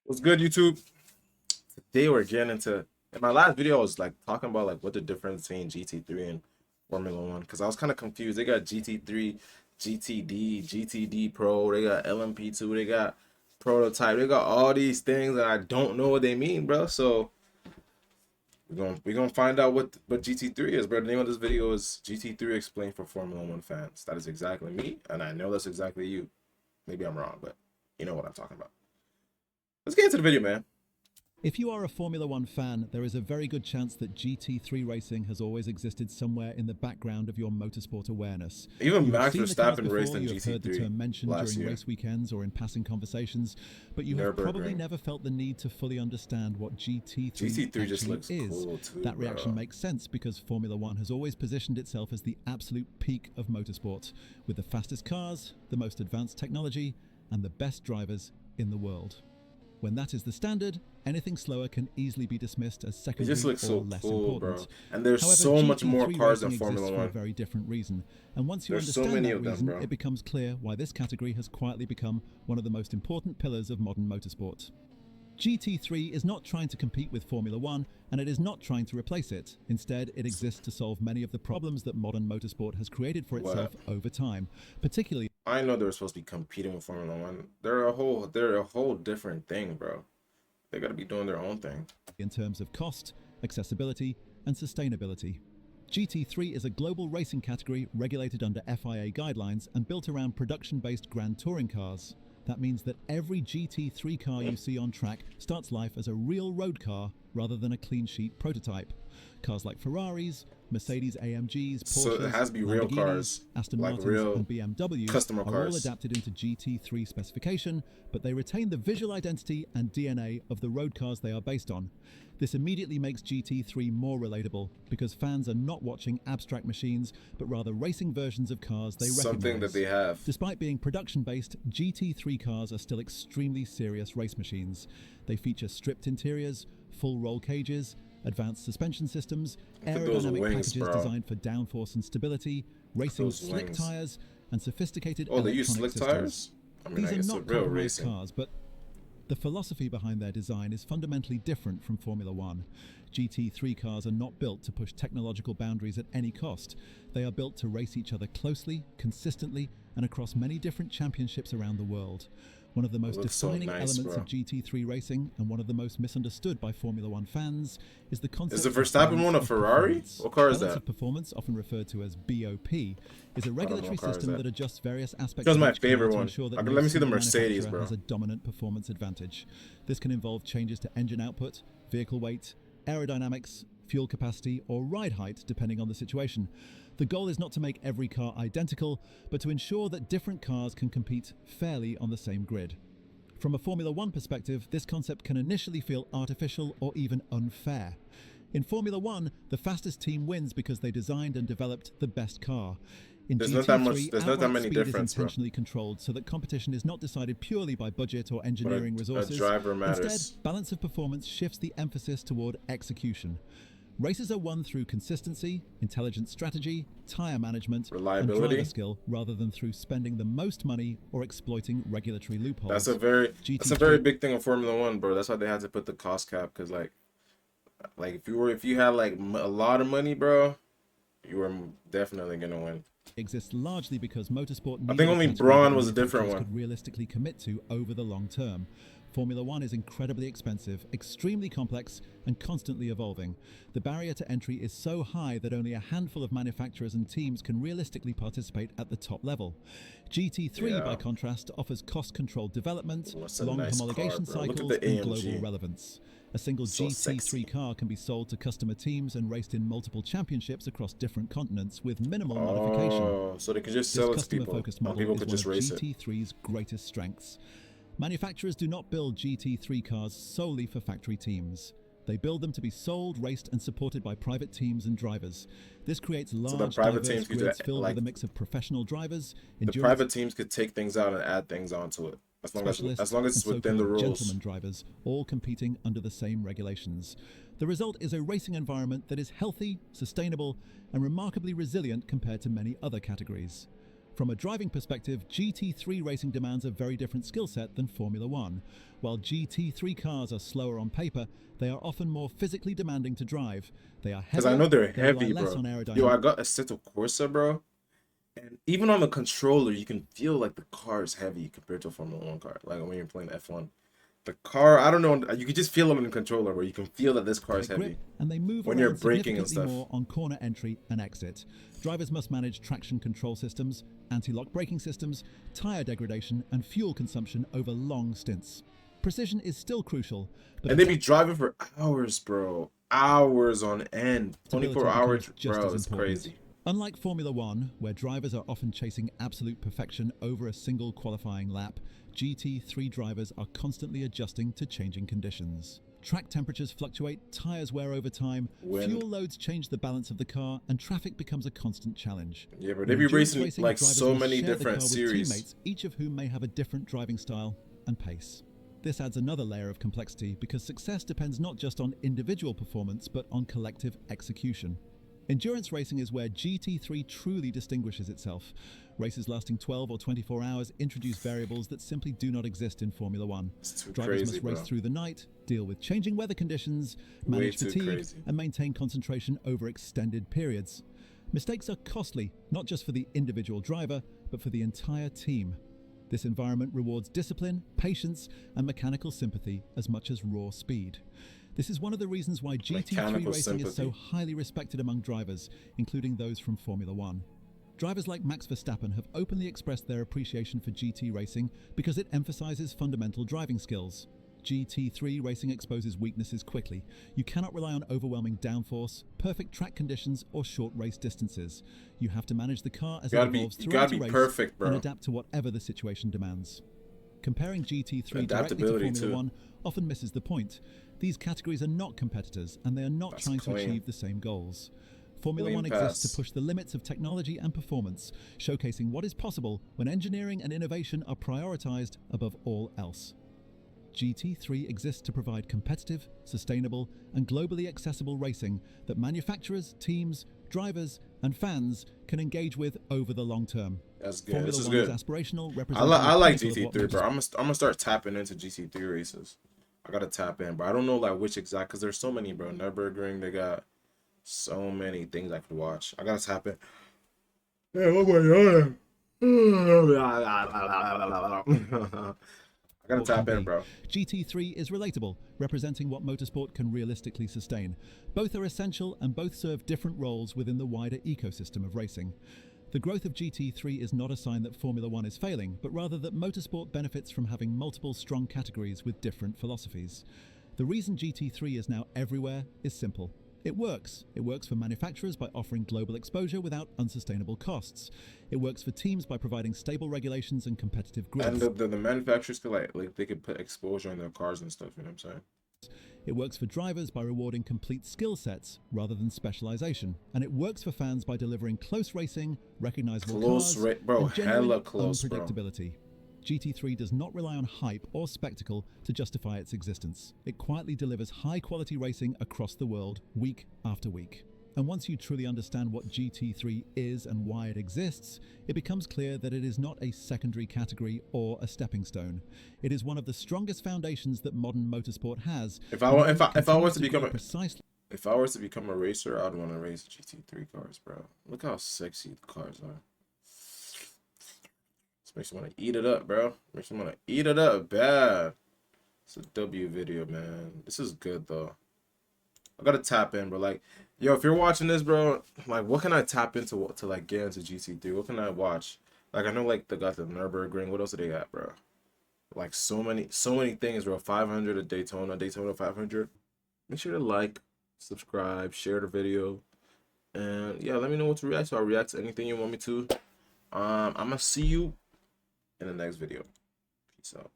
What's good, YouTube? Today we're getting into. In my last video, I was like talking about like what the difference between GT3 and Formula One, because I was kind of confused. They got GT3, GTD, GTD Pro. They got LMP2. They got prototype. They got all these things, and I don't know what they mean, bro. So we're gonna find out what GT3 is, bro. The name of this video is GT3 Explained for Formula One fans. That is exactly me, and I know that's exactly you. Maybe I'm wrong, but you know what I'm talking about. Let's get into the video, man. If you are a Formula One fan, there is a very good chance that GT3 racing has always existed somewhere in the background of your motorsport awareness. Even You have Max seen the cars Verstappen raced before, in you have heard the term GT3 mentioned last during year. race weekends or in passing conversations, but you have probably never felt the need to fully understand what GT3 GT3 just actually looks is. cool too, That reaction bro. makes sense because Formula One has always positioned itself as the absolute peak of motorsport, with the fastest cars, the most advanced technology, and the best drivers in the world. When that is the standard, anything slower can easily be dismissed as It secondary just looks or so less cool, important. bro. And there's However, so much more GT3 cars than racing Formula exists for a One. very different reason. And once you There's so understand many that of them, reason, bro. it becomes clear why this category has quietly become one of the most important pillars of modern motorsport. GT3 is not trying to compete with Formula One, and it is not trying to replace it. Instead, it exists to solve many of the problems that modern motorsport has created for itself over time, particularly. I know they were supposed to be competing with Formula One. They're a whole different thing, bro. They gotta be doing their own thing. In terms of cost, accessibility, and sustainability. GT3 is a global racing category regulated under FIA guidelines and built around production-based Grand Touring cars. That means that every GT3 car you see on track starts life as a real road car rather than a clean sheet prototype. Cars like Ferraris, Mercedes-AMGs, Porsches, So it has to be real Lamborghinis, cars, Aston like Martins, real and BMWs customer are all cars. adapted into GT3 specification, but they retain the visual identity and DNA of the road cars they are based on. This immediately makes GT3 more relatable because fans are not watching abstract machines, but rather racing versions of cars they recognize. Something that they have. Despite being production-based, GT3 cars are still extremely serious race machines. They feature stripped interiors, full roll cages, advanced suspension systems, aerodynamic packages designed for downforce and stability, racing slick tires, and sophisticated they use slick systems. Tires? I mean, These I guess are not real compromised racing. cars, but the philosophy behind their design is fundamentally different from Formula One. GT3 cars are not built to push technological boundaries at any cost. They are built to race each other closely, consistently, and across many different championships around the world. One of the most defining elements of GT3 racing, and one of the most misunderstood by Formula One fans, is the concept of Verstappen one a Ferrari? What car is that? Balance of performance, often referred to as BOP, is a regulatory system that adjusts various aspects That's of my each favorite car to one. ensure that Let me see the no Mercedes, manufacturer bro. has a dominant performance advantage. This can involve changes to engine output, vehicle weight, aerodynamics, fuel capacity, or ride height, depending on the situation. The goal is not to make every car identical, but to ensure that different cars can compete fairly on the same grid. From a Formula One perspective, this concept can initially feel artificial or even unfair. In Formula One, the fastest team wins because they designed and developed the best car. In There's GT3, not that many speed difference, is intentionally controlled so that competition is not decided purely by budget or bro. engineering But resources. a driver matters. Instead, balance of performance shifts the emphasis toward execution. Races are won through consistency, intelligent strategy, tyre management, Reliability, and driver skill, rather than through spending the most money or exploiting regulatory loopholes. That's a very big thing in Formula One, bro. That's why they had to put the cost cap, because like if you had like a lot of money, bro, you were definitely gonna win. Exists largely because motorsport I think only Braun was a different one. could realistically commit to over the long term. Formula One is incredibly expensive, extremely complex, and constantly evolving. The barrier to entry is so high that only a handful of manufacturers and teams can realistically participate at the top level. GT3, by contrast, offers cost-controlled development, long homologation cycles, and global relevance. A single GT3 car can be sold to customer teams and raced in multiple championships across different continents with minimal modification. So they could just sell it to people. Customer-focused model People is could one just of race it. GT3's greatest strengths. Manufacturers do not build GT3 cars solely for factory teams. They build them to be sold, raced, and supported by private teams and drivers. This creates large, diverse grids filled with a mix of professional drivers. The private teams could take things out and add things onto it, as long as it's within the rules. Gentlemen drivers, all competing under the same regulations. The result is a racing environment that is healthy, sustainable, and remarkably resilient compared to many other categories. From a driving perspective, GT3 racing demands a very different skill set than Formula One. While GT3 cars are slower on paper, they are often more physically demanding to drive. They are Because I heavier, know they're they rely heavy, less bro. on Yo, I aerodynamics. got Assetto Corsa, bro. And even on the controller, you can feel like the car is heavy compared to a Formula One car. Like when you're playing F1. The car, I don't know, you can just feel it on the controller where you can feel that this car is heavy. Grip, and they move when you're around braking and significantly stuff. more on corner entry and exit. Drivers must manage traction control systems, anti-lock braking systems, tyre degradation, and fuel consumption over long stints. Precision is still crucial, but And they be driving for hours, bro. Hours on end. 24 adaptability hours, becomes just bro. as It's important. crazy. Unlike Formula One, where drivers are often chasing absolute perfection over a single qualifying lap, GT3 drivers are constantly adjusting to changing conditions. Track temperatures fluctuate, tyres wear over time, fuel loads change the balance of the car, and traffic becomes a constant challenge. Yeah, but In they be endurance racing like drivers so must many share the different car with series. teammates, each of whom may have a different driving style and pace. This adds another layer of complexity because success depends not just on individual performance but on collective execution. Endurance racing is where GT3 truly distinguishes itself. Races lasting 12 or 24 hours introduce variables that simply do not exist in Formula One. It's too Drivers crazy, must race bro. through the night, deal with changing weather conditions, Way manage too fatigue, crazy. and maintain concentration over extended periods. Mistakes are costly, not just for the individual driver, but for the entire team. This environment rewards discipline, patience, and mechanical sympathy as much as raw speed. This is one of the reasons why GT3 Mechanical racing is so sympathy. highly respected among drivers, including those from Formula One. Drivers like Max Verstappen have openly expressed their appreciation for GT racing because it emphasizes fundamental driving skills. GT3 racing exposes weaknesses quickly. You cannot rely on overwhelming downforce, perfect track conditions, or short race distances. You have to manage the car as it evolves You throughout gotta a be race perfect, and bro. adapt to whatever the situation demands. Comparing GT3 directly to Adaptability, Formula too. One often misses the point. These categories are not competitors and they are not That's trying to clean. achieve the same goals. Formula Clean One exists pass. to push the limits of technology and performance, showcasing what is possible when engineering and innovation are prioritized above all else. GT3 exists to provide competitive, sustainable, and globally accessible racing that manufacturers, teams, drivers, and fans can engage with over the long term. That's good. Formula This is One good. is aspirational, I representing like the pinnacle of what GT3, bro. I'm gonna start tapping into GT3 races. I gotta tap in, but I don't know like which exact because there's so many, bro. Nürburgring, they got so many things I could watch. I gotta tap in. Yeah, oh my god. I gotta What can tap in, be. bro. GT3 is relatable, representing what motorsport can realistically sustain. Both are essential and both serve different roles within the wider ecosystem of racing. The growth of GT3 is not a sign that Formula One is failing, but rather that motorsport benefits from having multiple strong categories with different philosophies. The reason GT3 is now everywhere is simple. It works. It works for manufacturers by offering global exposure without unsustainable costs. It works for teams by providing stable regulations and competitive grids. And the manufacturers could like they could put exposure in their cars and stuff. You know what I'm saying? It works for drivers by rewarding complete skill sets rather than specialization. And it works for fans by delivering close racing, recognizable cars, Bro. and genuine Hella close, bro. unpredictability. GT3 does not rely on hype or spectacle to justify its existence. It quietly delivers high-quality racing across the world, week after week. And once you truly understand what GT3 is and why it exists, it becomes clear that it is not a secondary category or a stepping stone. It is one of the strongest foundations that modern motorsport has. If I was to become a racer, I'd want to race GT3 cars, bro. Look how sexy the cars are. This makes me want to eat it up, bro. Makes me want to eat it up bad. It's a W video, man. This is good though. I gotta tap in, bro. Like, yo, if you're watching this, bro, like, what can I tap into to like get into GT3? What can I watch? Like, I know like they got the Nürburgring. What else do they got, bro? Like so many things, bro. 500 at Daytona 500. Make sure to like, subscribe, share the video, and yeah, let me know what to react to. I'll react to anything you want me to. I'm gonna see you in the next video. Peace out.